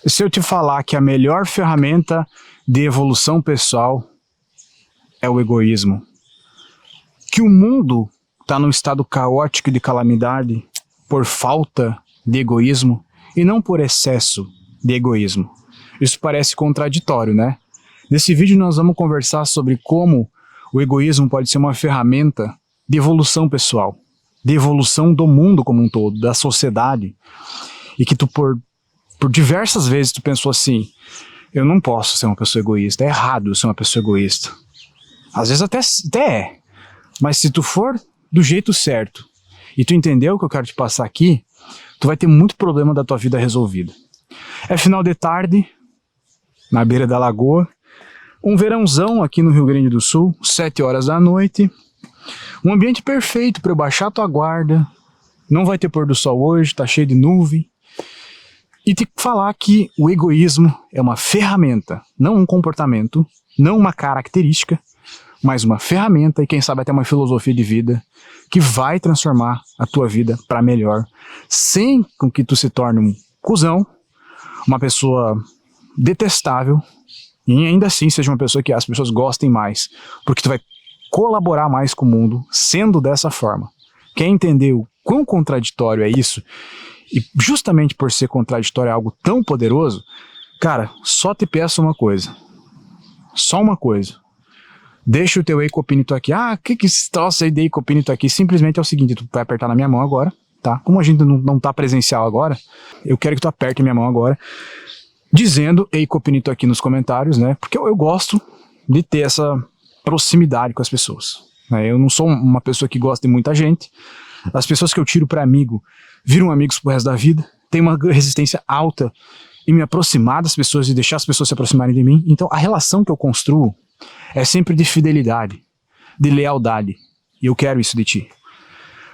Se eu te falar que a melhor ferramenta de evolução pessoal é o egoísmo, que o mundo está num estado caótico de calamidade por falta de egoísmo e não por excesso de egoísmo. Isso parece contraditório, né? Nesse vídeo nós vamos conversar sobre como o egoísmo pode ser uma ferramenta de evolução pessoal, de evolução do mundo como um todo, da sociedade, e que tu por diversas vezes tu pensou assim, eu não posso ser uma pessoa egoísta, é errado eu ser uma pessoa egoísta. Às vezes até é, mas se tu for do jeito certo e tu entendeu o que eu quero te passar aqui, tu vai ter muito problema da tua vida resolvido. É final de tarde, na beira da lagoa, um verãozão aqui no Rio Grande do Sul, 7 horas da noite, um ambiente perfeito para eu baixar tua guarda, não vai ter pôr do sol hoje, tá cheio de nuvem, e te falar que o egoísmo é uma ferramenta, não um comportamento, não uma característica, mas uma ferramenta e quem sabe até uma filosofia de vida que vai transformar a tua vida para melhor, sem com que tu se torne um cuzão, uma pessoa detestável, e ainda assim seja uma pessoa que as pessoas gostem mais, porque tu vai colaborar mais com o mundo sendo dessa forma. Quer entender o quão contraditório é isso? E justamente por ser contraditório é algo tão poderoso, cara, só te peço uma coisa. Só uma coisa. Deixa o teu eicopínito aqui. Ah, que troço aí de eicopínito aqui? Simplesmente é o seguinte, tu vai apertar na minha mão agora, tá? Como a gente não tá presencial agora, eu quero que tu aperte minha mão agora, dizendo eicopínito aqui nos comentários, né? Porque eu gosto de ter essa proximidade com as pessoas, né? Eu não sou uma pessoa que gosta de muita gente. As pessoas que eu tiro para amigo viram amigos pro resto da vida. Tenho uma resistência alta em me aproximar das pessoas e deixar as pessoas se aproximarem de mim. Então a relação que eu construo é sempre de fidelidade, de lealdade. E eu quero isso de ti.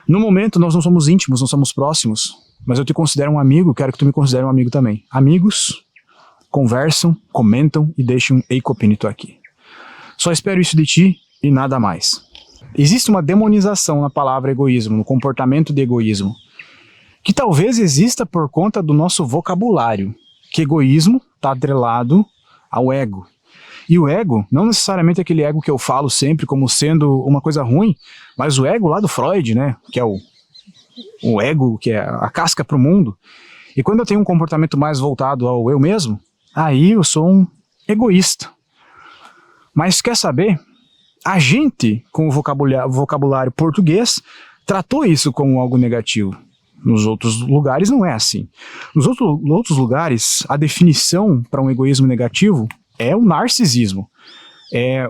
No momento nós não somos íntimos, não somos próximos, mas eu te considero um amigo, quero que tu me considere um amigo também. Amigos conversam, comentam e deixam um eicopínito aqui. Só espero isso de ti e nada mais. Existe uma demonização na palavra egoísmo, no comportamento de egoísmo, que talvez exista por conta do nosso vocabulário, que egoísmo está atrelado ao ego. E o ego, não necessariamente aquele ego que eu falo sempre como sendo uma coisa ruim, mas o ego lá do Freud, né, que é o ego, que é a casca para o mundo. E quando eu tenho um comportamento mais voltado ao eu mesmo, aí eu sou um egoísta. Mas quer saber? A gente, com o vocabulário português, tratou isso como algo negativo. Nos outros lugares não é assim. Nos outros lugares, a definição para um egoísmo negativo é o narcisismo. É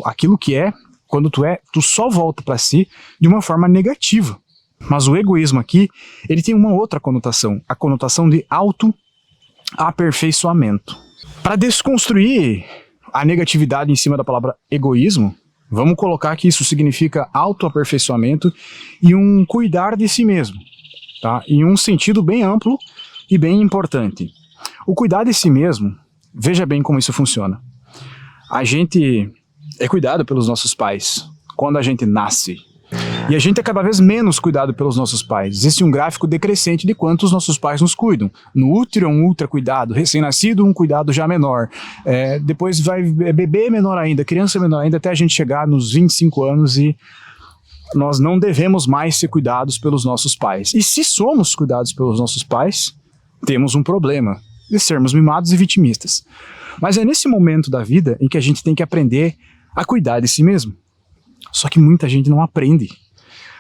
aquilo que é quando tu só volta para si de uma forma negativa. Mas o egoísmo aqui, ele tem uma outra conotação, a conotação de autoaperfeiçoamento. Para desconstruir a negatividade em cima da palavra egoísmo, vamos colocar que isso significa autoaperfeiçoamento e um cuidar de si mesmo, tá? Em um sentido bem amplo e bem importante. O cuidar de si mesmo, veja bem como isso funciona. A gente é cuidado pelos nossos pais quando a gente nasce. E a gente é cada vez menos cuidado pelos nossos pais. Existe um gráfico decrescente de quanto os nossos pais nos cuidam. No útero é um ultra cuidado, recém-nascido um cuidado já menor. Depois vai bebê menor ainda, criança menor ainda, até a gente chegar nos 25 anos e nós não devemos mais ser cuidados pelos nossos pais. E se somos cuidados pelos nossos pais, temos um problema de sermos mimados e vitimistas. Mas é nesse momento da vida em que a gente tem que aprender a cuidar de si mesmo. Só que muita gente não aprende.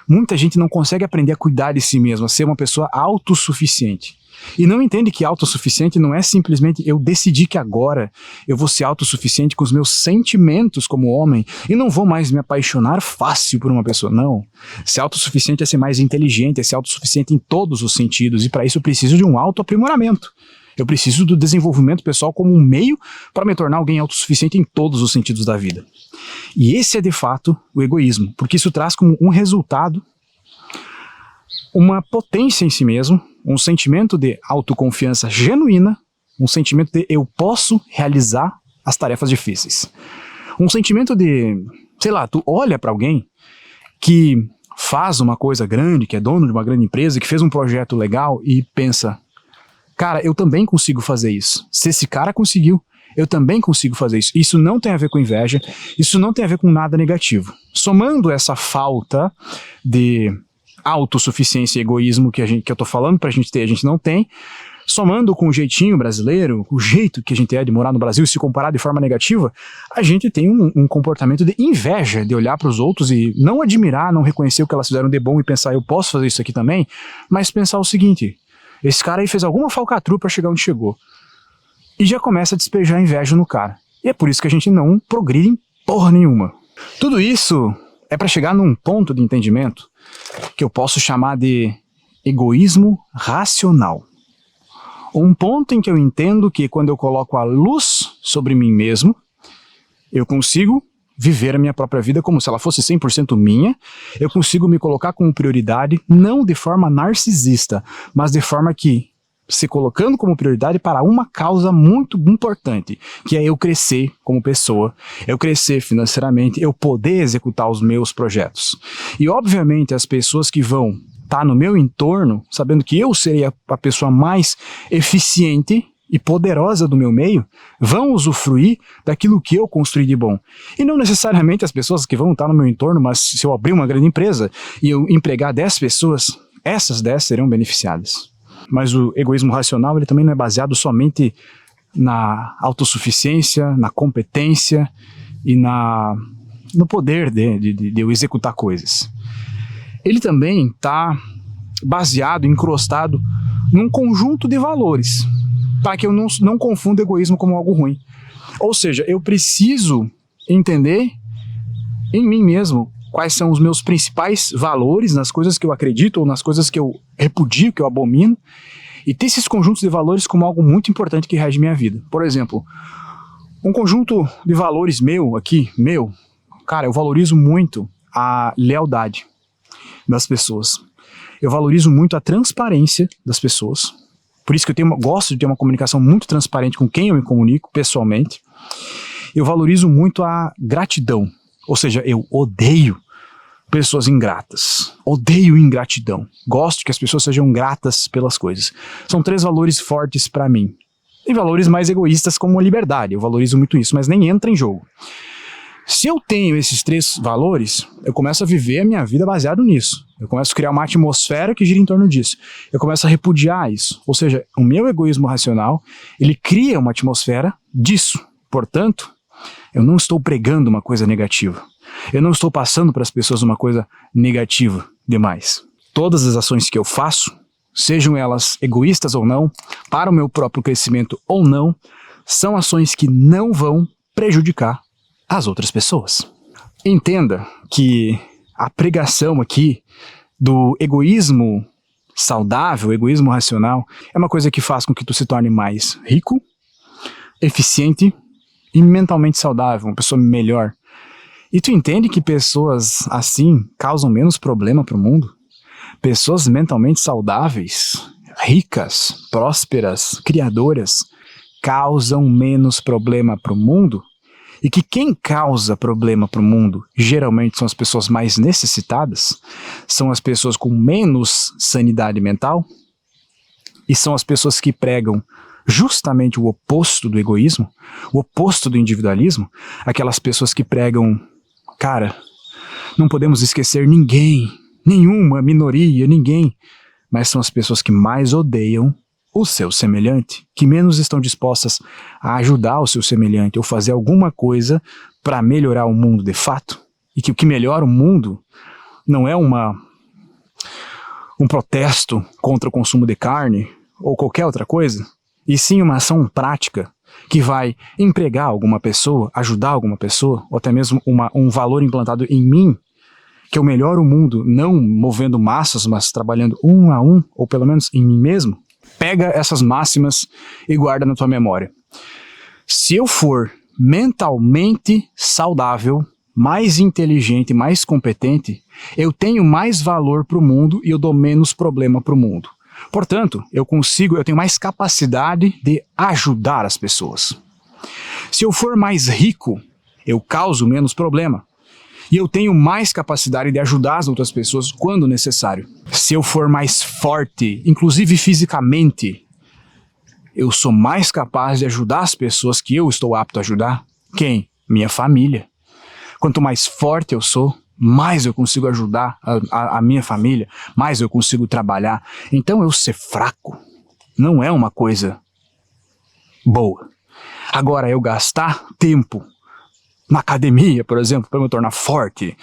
Muita gente não consegue aprender a cuidar de si mesmo, a ser uma pessoa autossuficiente. E não entende que autossuficiente não é simplesmente eu decidir que agora eu vou ser autossuficiente com os meus sentimentos como homem e não vou mais me apaixonar fácil por uma pessoa. Não. Ser autossuficiente é ser mais inteligente, é ser autossuficiente em todos os sentidos. E para isso eu preciso de um autoaprimoramento. Eu preciso do desenvolvimento pessoal como um meio para me tornar alguém autossuficiente em todos os sentidos da vida. E esse é de fato o egoísmo, porque isso traz como um resultado uma potência em si mesmo, um sentimento de autoconfiança genuína, um sentimento de eu posso realizar as tarefas difíceis. Um sentimento de, sei lá, tu olha para alguém que faz uma coisa grande, que é dono de uma grande empresa, que fez um projeto legal e pensa, cara, eu também consigo fazer isso. Se esse cara conseguiu, eu também consigo fazer isso. Isso não tem a ver com inveja, isso não tem a ver com nada negativo. Somando essa falta de autossuficiência e egoísmo que eu tô falando pra gente ter, a gente não tem, somando com o jeitinho brasileiro, o jeito que a gente é de morar no Brasil e se comparar de forma negativa, a gente tem um comportamento de inveja, de olhar para os outros e não admirar, não reconhecer o que elas fizeram de bom e pensar, eu posso fazer isso aqui também, mas pensar o seguinte, esse cara aí fez alguma falcatrua para chegar onde chegou. E já começa a despejar inveja no cara. E é por isso que a gente não progride em porra nenhuma. Tudo isso é para chegar num ponto de entendimento que eu posso chamar de egoísmo racional. Um ponto em que eu entendo que quando eu coloco a luz sobre mim mesmo, eu consigo viver a minha própria vida como se ela fosse 100% minha, eu consigo me colocar como prioridade, não de forma narcisista, mas de forma que, se colocando como prioridade para uma causa muito importante, que é eu crescer como pessoa, eu crescer financeiramente, eu poder executar os meus projetos. E obviamente as pessoas que vão tá no meu entorno, sabendo que eu serei a pessoa mais eficiente e poderosa do meu meio, vão usufruir daquilo que eu construí de bom. E não necessariamente as pessoas que vão estar no meu entorno, mas se eu abrir uma grande empresa e eu empregar 10 pessoas, essas 10 serão beneficiadas. Mas o egoísmo racional, ele também não é baseado somente na autossuficiência, na competência e no poder de eu executar coisas. Ele também está baseado, encrostado num conjunto de valores, para que eu não confunda egoísmo como algo ruim. Ou seja, eu preciso entender em mim mesmo quais são os meus principais valores nas coisas que eu acredito ou nas coisas que eu repudio, que eu abomino, e ter esses conjuntos de valores como algo muito importante que rege minha vida. Por exemplo, um conjunto de valores meu, cara, eu valorizo muito a lealdade das pessoas. Eu valorizo muito a transparência das pessoas. Por isso que eu gosto de ter uma comunicação muito transparente com quem eu me comunico pessoalmente. Eu valorizo muito a gratidão. Ou seja, eu odeio pessoas ingratas. Odeio ingratidão. Gosto que as pessoas sejam gratas pelas coisas. São 3 valores fortes para mim. E valores mais egoístas como a liberdade. Eu valorizo muito isso, mas nem entra em jogo. Se eu tenho esses 3 valores, eu começo a viver a minha vida baseado nisso. Eu começo a criar uma atmosfera que gira em torno disso. Eu começo a repudiar isso. Ou seja, o meu egoísmo racional, ele cria uma atmosfera disso. Portanto, eu não estou pregando uma coisa negativa. Eu não estou passando para as pessoas uma coisa negativa demais. Todas as ações que eu faço, sejam elas egoístas ou não, para o meu próprio crescimento ou não, são ações que não vão prejudicar as outras pessoas. Entenda que a pregação aqui do egoísmo saudável, egoísmo racional, é uma coisa que faz com que tu se torne mais rico, eficiente e mentalmente saudável, uma pessoa melhor. E tu entende que pessoas assim causam menos problema para o mundo? Pessoas mentalmente saudáveis, ricas, prósperas, criadoras, causam menos problema para o mundo? E que quem causa problema para o mundo geralmente são as pessoas mais necessitadas, são as pessoas com menos sanidade mental e são as pessoas que pregam justamente o oposto do egoísmo, o oposto do individualismo, aquelas pessoas que pregam, cara, não podemos esquecer ninguém, nenhuma minoria, ninguém, mas são as pessoas que mais odeiam o seu semelhante, que menos estão dispostas a ajudar o seu semelhante ou fazer alguma coisa para melhorar o mundo de fato, e que o que melhora o mundo não é um protesto contra o consumo de carne ou qualquer outra coisa, e sim uma ação prática que vai empregar alguma pessoa, ajudar alguma pessoa, ou até mesmo um valor implantado em mim, que eu melhoro o mundo não movendo massas, mas trabalhando um a um, ou pelo menos em mim mesmo. Pega essas máximas e guarda na tua memória. Se eu for mentalmente saudável, mais inteligente, mais competente, eu tenho mais valor para o mundo e eu dou menos problema para o mundo. Portanto, eu tenho mais capacidade de ajudar as pessoas. Se eu for mais rico, eu causo menos problema. E eu tenho mais capacidade de ajudar as outras pessoas quando necessário. Se eu for mais forte, inclusive fisicamente, eu sou mais capaz de ajudar as pessoas que eu estou apto a ajudar. Quem? Minha família. Quanto mais forte eu sou, mais eu consigo ajudar a minha família, mais eu consigo trabalhar. Então eu ser fraco não é uma coisa boa. Agora, eu gastar tempo na academia, por exemplo, para me tornar forte,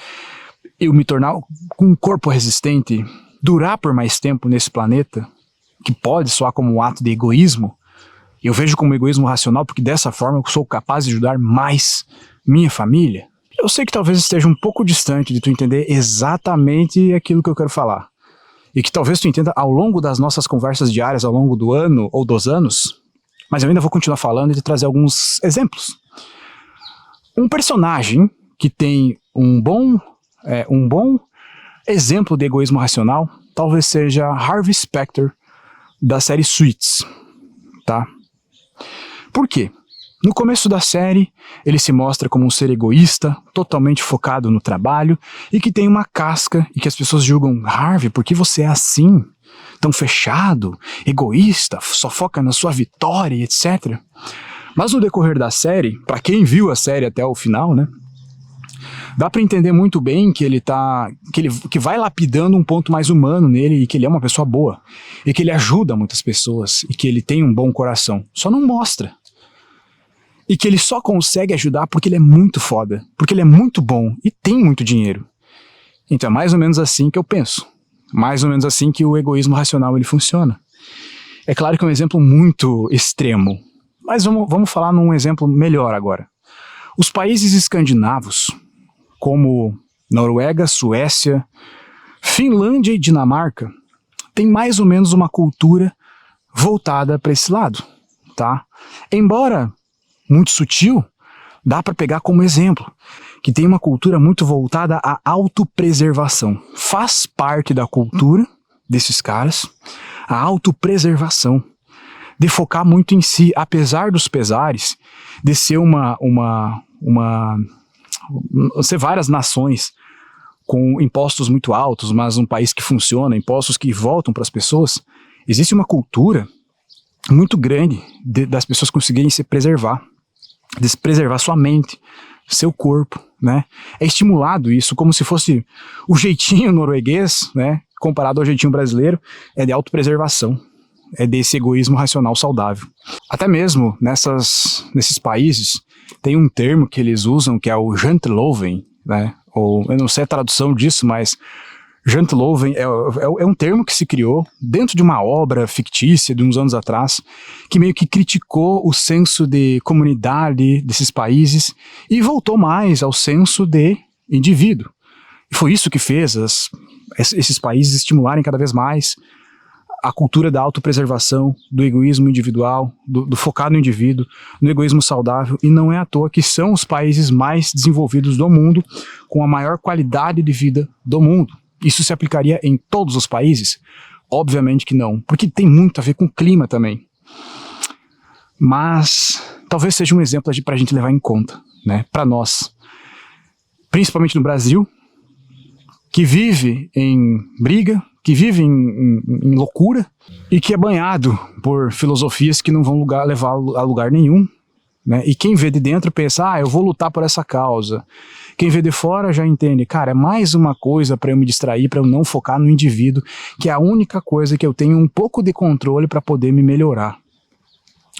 eu me tornar com um corpo resistente, durar por mais tempo nesse planeta, que pode soar como um ato de egoísmo, eu vejo como egoísmo racional, porque dessa forma eu sou capaz de ajudar mais minha família. Eu sei que talvez esteja um pouco distante de tu entender exatamente aquilo que eu quero falar. E que talvez tu entenda ao longo das nossas conversas diárias, ao longo do ano ou dos anos, mas eu ainda vou continuar falando e te trazer alguns exemplos. Um personagem que tem um bom exemplo de egoísmo racional talvez seja Harvey Specter, da série Suits, tá? Por quê? No começo da série, ele se mostra como um ser egoísta, totalmente focado no trabalho, e que tem uma casca, e que as pessoas julgam: Harvey, por que você é assim? Tão fechado, egoísta, só foca na sua vitória, etc. Mas no decorrer da série, para quem viu a série até o final, né, dá para entender muito bem que que vai lapidando um ponto mais humano nele, e que ele é uma pessoa boa, e que ele ajuda muitas pessoas, e que ele tem um bom coração. Só não mostra. E que ele só consegue ajudar porque ele é muito foda, porque ele é muito bom e tem muito dinheiro. Então é mais ou menos assim que eu penso. Mais ou menos assim que o egoísmo racional ele funciona. É claro que é um exemplo muito extremo, mas vamos falar num exemplo melhor agora. Os países escandinavos, como Noruega, Suécia, Finlândia e Dinamarca, têm mais ou menos uma cultura voltada para esse lado, tá? Embora muito sutil, dá para pegar como exemplo, que tem uma cultura muito voltada à autopreservação. Faz parte da cultura desses caras a autopreservação, de focar muito em si, apesar dos pesares, de ser ser várias nações com impostos muito altos, mas um país que funciona, impostos que voltam para as pessoas. Existe uma cultura muito grande das pessoas conseguirem se preservar, de preservar sua mente, seu corpo, né? É estimulado isso como se fosse o jeitinho norueguês, né? Comparado ao jeitinho brasileiro, é de autopreservação, é desse egoísmo racional saudável. Até mesmo nesses países, tem um termo que eles usam que é o janteloven, né? Ou eu não sei a tradução disso, mas janteloven é um termo que se criou dentro de uma obra fictícia de uns anos atrás, que meio que criticou o senso de comunidade desses países e voltou mais ao senso de indivíduo. E foi isso que fez esses países estimularem cada vez mais a cultura da autopreservação, do egoísmo individual, do focar no indivíduo, no egoísmo saudável, e não é à toa que são os países mais desenvolvidos do mundo, com a maior qualidade de vida do mundo. Isso se aplicaria em todos os países? Obviamente que não, porque tem muito a ver com o clima também. Mas talvez seja um exemplo para a gente levar em conta, né? Para nós, principalmente no Brasil, que vive em briga, que vive em loucura e que é banhado por filosofias que não vão levar a lugar nenhum, né? E quem vê de dentro pensa: eu vou lutar por essa causa. Quem vê de fora já entende: cara, é mais uma coisa para eu me distrair, para eu não focar no indivíduo, que é a única coisa que eu tenho um pouco de controle para poder me melhorar.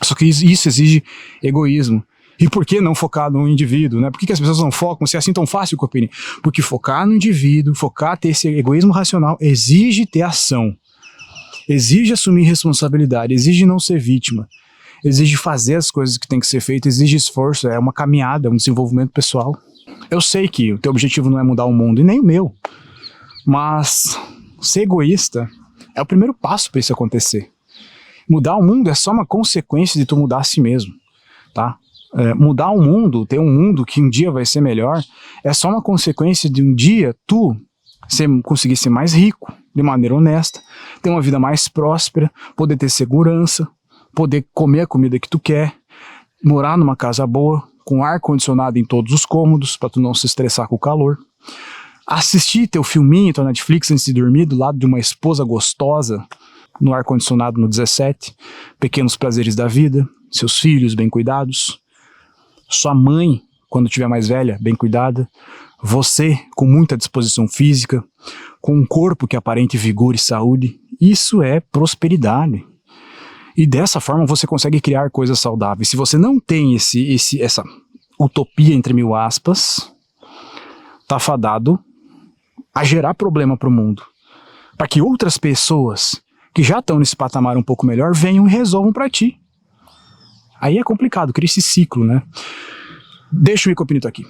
Só que isso exige egoísmo. E por que não focar no indivíduo, né? Por que as pessoas não focam se é assim tão fácil, Copini? Porque focar no indivíduo, ter esse egoísmo racional, exige ter ação. Exige assumir responsabilidade, exige não ser vítima. Exige fazer as coisas que tem que ser feitas, exige esforço, é uma caminhada, um desenvolvimento pessoal. Eu sei que o teu objetivo não é mudar o mundo, e nem o meu. Mas ser egoísta é o primeiro passo para isso acontecer. Mudar o mundo é só uma consequência de tu mudar a si mesmo, tá? Mudar o mundo, ter um mundo que um dia vai ser melhor, é só uma consequência de um dia tu conseguir ser mais rico, de maneira honesta, ter uma vida mais próspera, poder ter segurança, poder comer a comida que tu quer, morar numa casa boa, com ar-condicionado em todos os cômodos, para tu não se estressar com o calor, assistir teu filminho, tua Netflix antes de dormir, do lado de uma esposa gostosa, no ar-condicionado no 17, pequenos prazeres da vida, seus filhos bem cuidados, sua mãe, quando tiver mais velha, bem cuidada, você com muita disposição física, com um corpo que aparente vigor e saúde. Isso é prosperidade. E dessa forma você consegue criar coisas saudáveis. Se você não tem essa utopia, entre mil aspas, tá fadado a gerar problema para o mundo. Para que outras pessoas que já estão nesse patamar um pouco melhor venham e resolvam para ti. Aí é complicado, cria esse ciclo, né? Deixa o Icopinito aqui.